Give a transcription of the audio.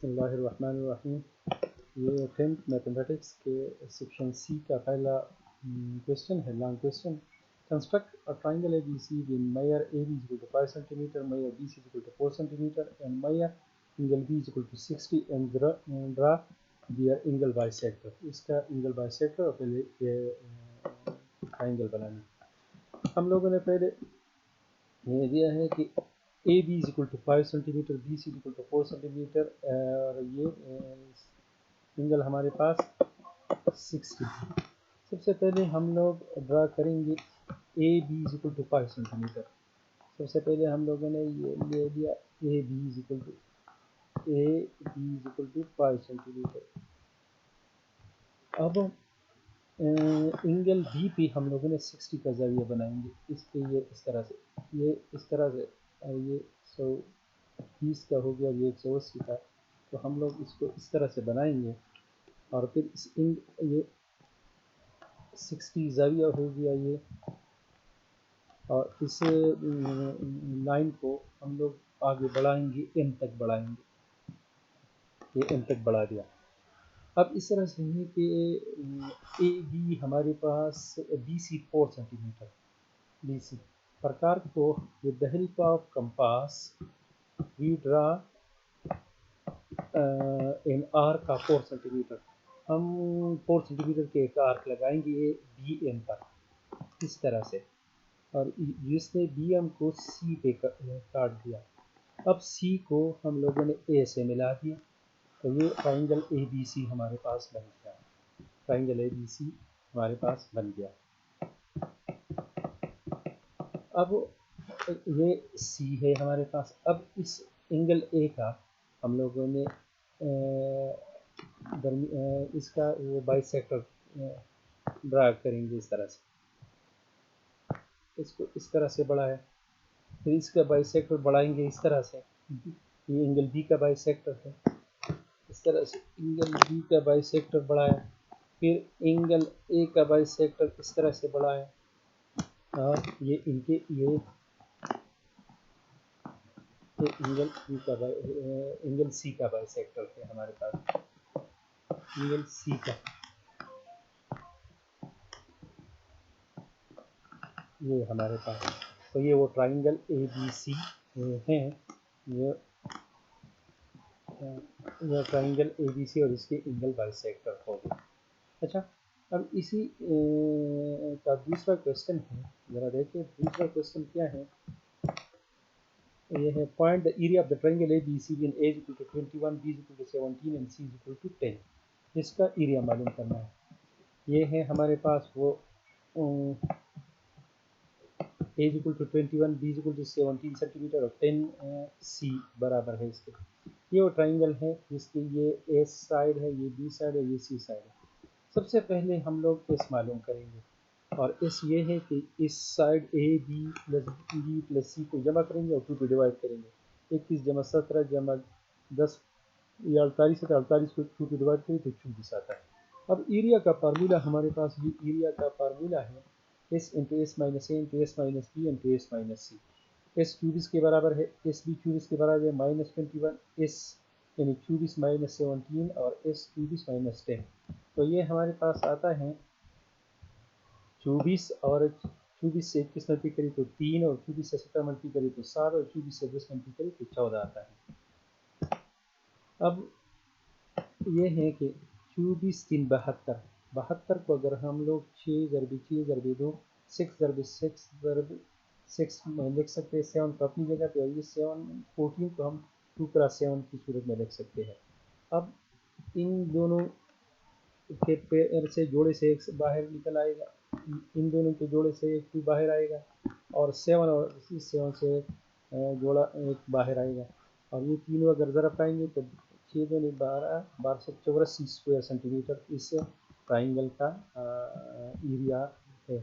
بسم اللہ الرحمن الرحیم۔ یہ 10th میتھمیٹکس کے سیکشن سی کا پہلا کویشچن ہے، long question. Construct a triangle A B C when measure AB is equal to 5 cm, measure BC is equal to 4 cm and measure angle B is equal to 60 and draw their angle bisector۔ اس کا angle bisector اور پہلے triangle بنانا۔ ہم لوگوں نے پہلے یہ دیا ہے کہ A B is equal to 5 centimetre, B C is equal to 4 centimetre, اور یہ اینگل ہمارے پاس 60۔ سب سے پہلے ہم لوگ ڈرا کریں گے A B is equal to 5 centimetre. سب سے پہلے ہم لوگوں نے یہ لے لیا A B is equal to 5 centimetre. اب اینگل بی پہ ہم لوگوں نے 60 کا زاویہ بنائیں گے۔ اس پہ یہ اس طرح سے، یہ اس طرح سے، اور یہ 120 کا ہو گیا، یہ 180 کا، تو ہم لوگ اس کو اس طرح سے بنائیں گے۔ اور پھر یہ 60 زاویہ ہو گیا یہ، اور اس لائن کو ہم لوگ آگے بڑھائیں گے، ایم تک بڑھائیں گے، یہ ایم تک بڑھا دیا۔ اب اس طرح سے ہے کہ اے بی ہمارے پاس B C 4 centimetre, B C پرکار کو with the help of compass we draw an arc of 4 centimetre. ہم 4 سینٹی میٹر کے ایک آرک لگائیں گے بی ایم پر اس طرح سے، اور جس نے بی ایم کو سی پہ کاٹ دیا۔ اب سی کو ہم لوگوں نے اے سے ملا دیا، تو یہ ٹرائنگل اے بی سی ہمارے پاس بن گیا، ٹرائنگل اے بی سی ہمارے پاس بن گیا۔ اب یہ سی ہے ہمارے پاس۔ اب اس اینگل اے کا ہم لوگوں نے اس کا بائی سیکٹر ڈرا کریں گے اس طرح سے، اس کو اس طرح سے بڑھایا، پھر اس کا بائی سیکٹر بڑھائیں گے اس طرح سے، یہ اینگل بی کا بائی سیکٹر ہے، اس طرح سے اینگل بی کا بائی سیکٹر بڑھایا، پھر اینگل اے کا بائی سیکٹر اس طرح سے بڑھایا، اور یہ ان کے یہ اینگل بی کا اینگل سی کا بائی سیکٹر ہے ہمارے پاس، اینگل سی کا یہ ہمارے پاس، تو یہ وہ ٹرائنگل اے بی سی ہیں، یہ ٹرائنگل اے بی سی اور اس کے اینگل بائی سیکٹر ہو گئے۔ اچھا، اب اسی کا دوسرا کویشچن ہے، ذرا دیکھیں دوسرا کویشچن کیا ہے۔ یہ ہے find the area of the triangle A B C when A is equal to 21، B is equal to 17 and C is equal to 10۔ اس کا ایریا معلوم کرنا ہے۔ یہ ہے ہمارے پاس وہ A is equal to 21، B is equal to 17 centimetre اور 10 سی برابر ہے اس کے۔ یہ وہ ٹرائنگل ہے جس کی یہ اے سائڈ ہے، یہ بی سائڈ ہے، یہ سی سائڈ ہے۔ سب سے پہلے ہم لوگ ایس معلوم کریں گے، اور ایس یہ ہے کہ اس side A B plus B plus C کو جمع کریں گے اور 2 پہ ڈیوائڈ کریں گے۔ 21 جمع 17 جمع 10 یہ 48 ہے، 48 کو 2 پہ ڈیوائڈ کریں تو 24 آتا ہے۔ اب ایریا کا فارمولا ہمارے پاس، یہ ایریا کا فارمولا ہے S into S minus A into S minus B into S minus C. S 24 کے برابر ہے، ایس بی 24 کے برابر ہے مائنس 21، ایس یعنی 24 مائنس 17 اور ایس 24 مائنس 10، تو یہ ہمارے پاس آتا ہے 24، اور 24 سے 21 ملٹی کری تو 3، اور 24 سے 17 ملٹی کری تو 7، اور 24 سے 10 ملٹی کری تو 14 آتا ہے۔ اب یہ ہے کہ 24 3 72، 72 کو اگر ہم لوگ 6 ضرب 6 ضرب 2، 6 ضرب 6 ضرب 6 میں لکھ سکتے ہیں 7 کو اپنی جگہ پہ، اور یہ 7 14 کو ہم 2x7 کی صورت میں لکھ سکتے ہیں۔ اب ان دونوں کے پیر سے جوڑے سے ایک باہر نکل آئے گا، ان دونوں کے جوڑے سے ایک 2 باہر آئے گا، اور 7 اور 7 سے جوڑا ایک باہر آئے گا، اور یہ تینوں اگر ضرب پائیں گے تو 6 دونوں 12، 12 سے 84 اسکوائر سینٹی میٹر اس ٹرائنگل کا ایریا ہے۔